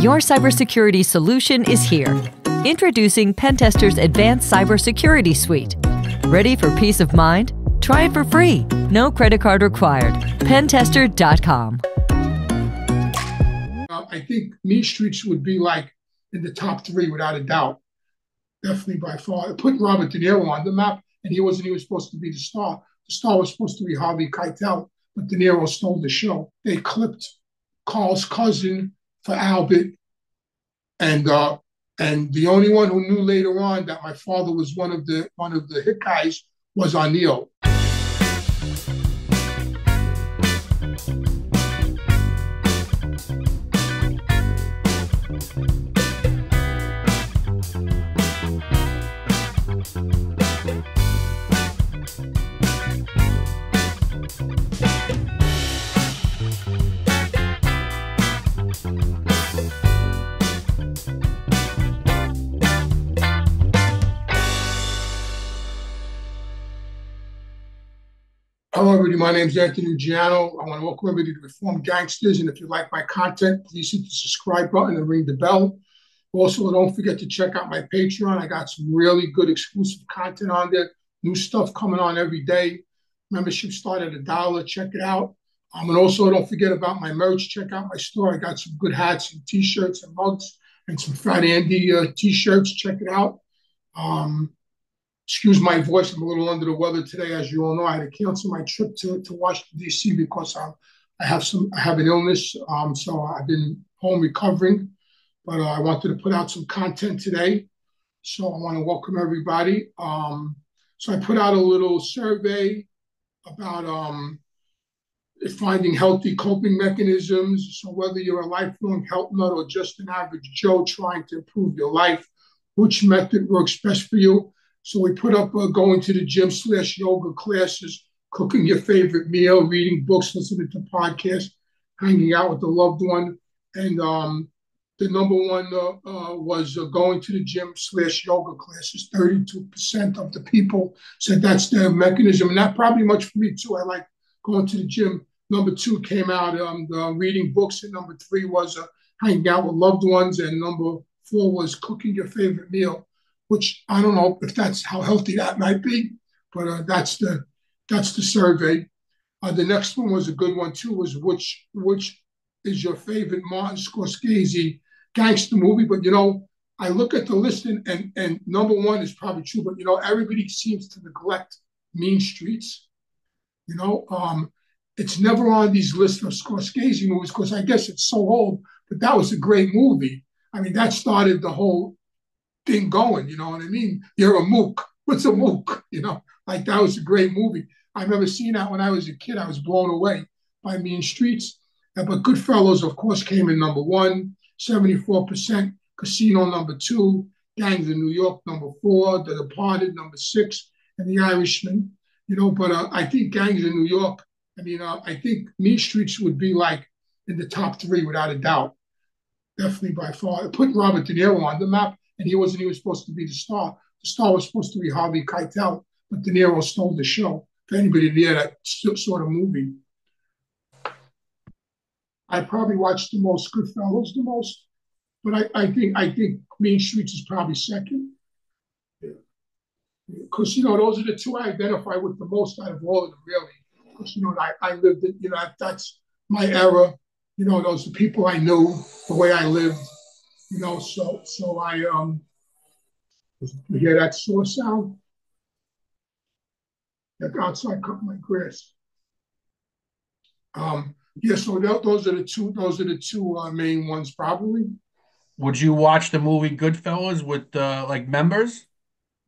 Your cybersecurity solution is here. Introducing Pentester's Advanced Cybersecurity Suite. Ready for peace of mind? Try it for free. No credit card required. Pentester.com. I think Mean Streets would be like in the top three without a doubt. Definitely by far. Put Robert De Niro on the map, and he wasn't even supposed to be the star. The star was supposed to be Harvey Keitel, but De Niro stole the show. They clipped Carl's cousin for Albert, and the only one who knew later on that my father was one of the hit guys was Arneo. Hello, everybody. My name is Anthony Giano. I want to welcome everybody to Reformed Gangsters. And if you like my content, please hit the subscribe button and ring the bell. Also, don't forget to check out my Patreon. I got some really good exclusive content on there. New stuff coming on every day. Membership start at $1. Check it out. And also, don't forget about my merch. Check out my store. I got some good hats and T-shirts and mugs and some Fat Andy T-shirts. Check it out. Excuse my voice. I'm a little under the weather today. As you all know, I had to cancel my trip to Washington, D.C. because I have an illness. So I've been home recovering. But I wanted to put out some content today. So I want to welcome everybody. So I put out a little survey about finding healthy coping mechanisms. So whether you're a lifelong health nut or just an average Joe trying to improve your life, which method works best for you? So we put up going to the gym / yoga classes, cooking your favorite meal, reading books, listening to podcasts, hanging out with a loved one. And the number one was going to the gym / yoga classes. 32% of the people said that's their mechanism. And that probably much for me too. I like going to the gym. Number 2 came out reading books. And number 3 was hanging out with loved ones. And number 4 was cooking your favorite meal, which I don't know if that's how healthy that might be, but that's the survey. The next one was a good one too. Was which is your favorite Martin Scorsese gangster movie? But I look at the list and number 1 is probably true. But everybody seems to neglect Mean Streets. It's never on these lists of Scorsese movies because I guess it's so old. But that was a great movie. I mean, that started the whole thing going, you know what I mean? You're a mook. What's a mook? Like that was a great movie. I remember seeing that when I was a kid. I was blown away by Mean Streets. But Goodfellas, of course, came in number 1, 74%. Casino, number 2. Gangs of New York, number 4. The Departed, number 6. And The Irishman. But I think Gangs of New York, I think Mean Streets would be like in the top 3 without a doubt. Definitely by far. Put Robert De Niro on the map, and he wasn't even supposed to be the star. The star was supposed to be Harvey Keitel, but De Niro stole the show. For anybody there that sort of movie. I probably watched the most Goodfellas the most, but I think Mean Streets is probably second. Because those are the 2 I identify with the most out of all of them, really. Because I lived it. That's my era. Those are the people I knew, the way I lived. So I you hear that saw sound? That outside cut my grass. Yeah, so those are the two main ones probably. Would you watch the movie Goodfellas with like members?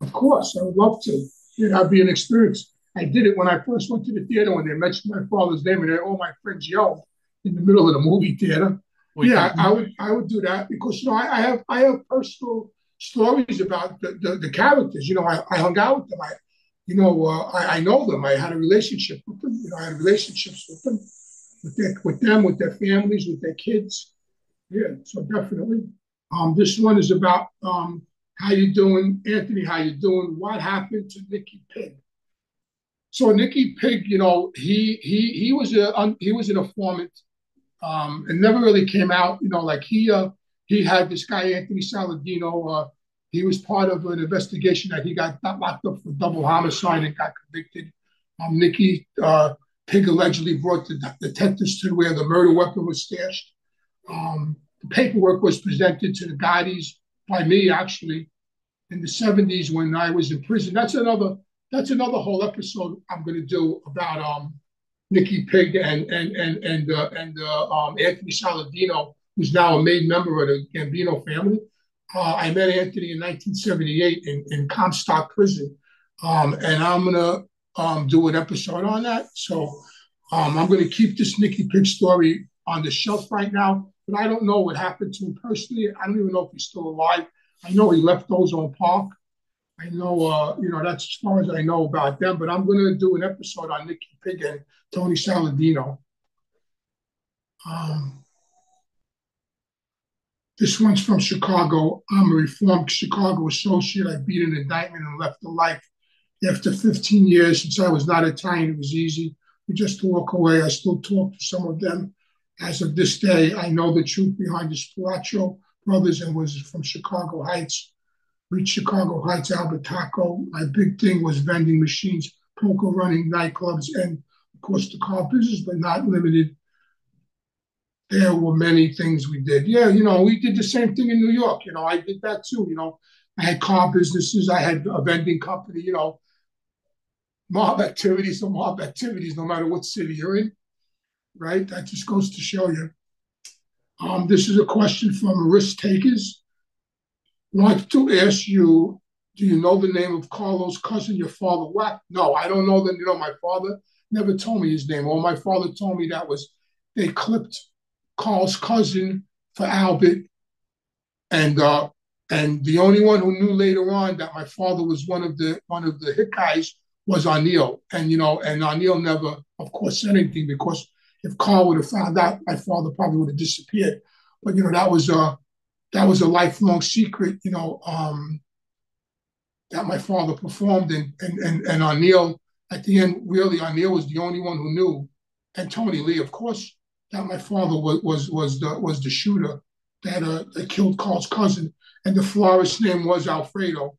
Of course, I would love to. That'd be an experience. I did it when I first went to the theater when they mentioned my father's name and all my friends yelled in the middle of the movie theater. Yeah, I would do that because I have personal stories about the characters. I hung out with them. I know them. I had a relationship with them. I had relationships with them, with their families, with their kids. Yeah, so definitely. This one is about how you doing, Anthony? How you doing? What happened to Nicky Pig? So Nicky Pig, he was an informant. It never really came out, like he he had this guy, Anthony Saladino. He was part of an investigation that he got locked up for double homicide and got convicted. Nicky Pig allegedly brought the detectives to where the murder weapon was stashed. The paperwork was presented to the Gaudis by me, actually, in the 70s when I was in prison. That's another whole episode I'm going to do about Nicky Pig and Anthony Saladino, who's now a made member of the Gambino family. I met Anthony in 1978 in Comstock Prison, and I'm going to do an episode on that. So I'm going to keep this Nicky Pig story on the shelf right now, but I don't know what happened to him personally. I don't even know if he's still alive. I know he left Ozone Park. I know, that's as far as I know about them, but I'm going to do an episode on Nicky Pig and Tony Saladino. This one's from Chicago. I'm a reformed Chicago associate. I beat an indictment and left the life. After 15 years, since I was not Italian, it was easy just to walk away. I still talk to some of them. As of this day, I know the truth behind the Spilaccio brothers and was from Chicago Heights. Reached Chicago Heights, Albert Taco. My big thing was vending machines, poker running, nightclubs, and of course the car business, but not limited. There were many things we did. Yeah, we did the same thing in New York. I did that too. I had car businesses. I had a vending company. Mob activities are mob activities, no matter what city you're in, right? That just goes to show you. This is a question from Risk Takers. I'd like to ask you, do you know the name of Carlo's cousin your father whacked? No, I don't know that. My father never told me his name. All my father told me that was they clipped Carl's cousin for Albert, and the only one who knew later on that my father was one of the hit guys was Arnel, and Arnel never, of course, said anything, because if Carl would have found out, my father probably would have disappeared. But that was a lifelong secret, that my father performed, and Arnel at the end, really, Arnel was the only one who knew, and Tony Lee, of course, that my father was the shooter that killed Carl's cousin, and the florist's name was Alfredo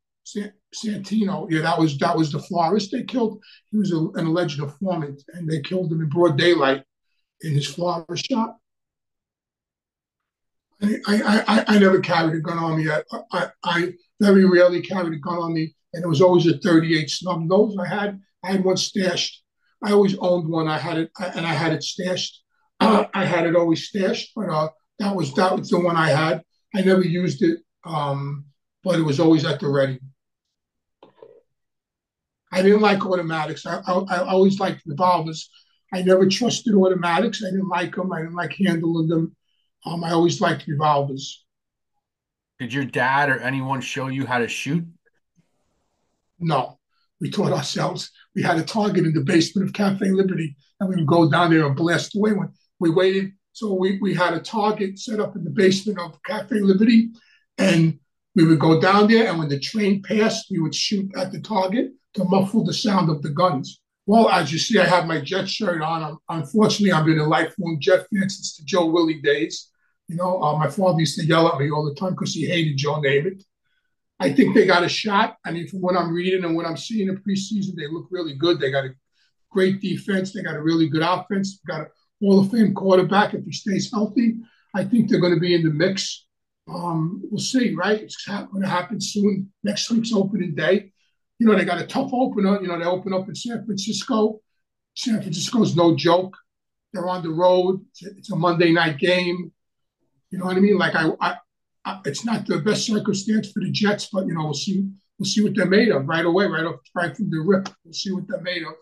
Santino. Yeah, that was the florist they killed. He was an alleged informant, and they killed him in broad daylight in his florist shop. I never carried a gun on me. I very rarely carried a gun on me, and it was always a 38 snub nose. I had one stashed. I always owned one. I had it stashed. I had it always stashed, but that was the one I had. I never used it, but it was always at the ready. I didn't like automatics. I always liked revolvers. I never trusted automatics. I didn't like them. I didn't like handling them. I always liked revolvers. Did your dad or anyone show you how to shoot? No, we taught ourselves. We had a target in the basement of Cafe Liberty, and we would go down there and blast away. When we waited, so we had a target set up in the basement of Cafe Liberty, and we would go down there, and when the train passed, we would shoot at the target to muffle the sound of the guns. Well, as you see, I have my Jet shirt on. Unfortunately, I've been a lifelong Jet fan since the Joe Willie days. My father used to yell at me all the time because he hated Joe Namath. I think they got a shot. I mean, from what I'm reading and what I'm seeing in preseason, they look really good. They got a great defense. They got a really good offense. Got a Hall of Fame quarterback if he stays healthy. I think they're going to be in the mix. We'll see, right? It's going to happen soon. Next week's opening day. They got a tough opener. They open up in San Francisco. San Francisco's no joke. They're on the road. It's a Monday night game. You know what I mean? Like it's not the best circumstance for the Jets, but we'll see what they're made of right away, right from the rip. We'll see what they're made of.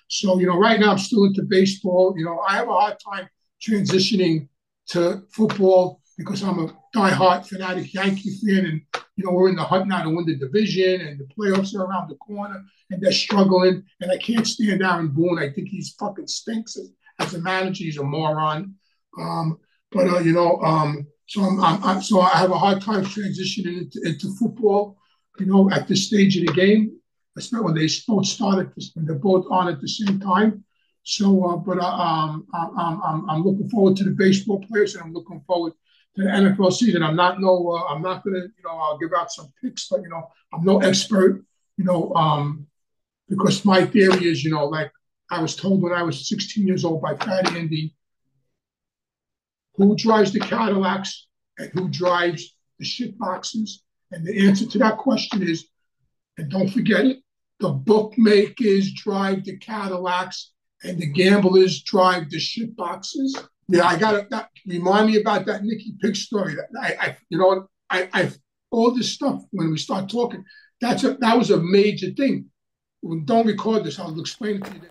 So right now I'm still into baseball. I have a hard time transitioning to football because I'm a diehard fanatic Yankee fan, and we're in the hunt now to win the division, and the playoffs are around the corner, and they're struggling. And I can't stand Aaron Boone. I think he's fucking stinks as a manager. He's a moron. So I have a hard time transitioning into football. At this stage of the game, especially when they both start when they're both on at the same time. So, I'm looking forward to the baseball players, and I'm looking forward to the NFL season. I'm not gonna, I'll give out some picks, but I'm no expert, because my theory is, like I was told when I was 16 years old by Fat Andy, who drives the Cadillacs and who drives the shit boxes? And the answer to that question is, and don't forget it, the bookmakers drive the Cadillacs and the gamblers drive the shit boxes. Yeah, I got to remind me about that Nicky Pig story. I all this stuff when we start talking, that was a major thing. Don't record this. I'll explain it to you.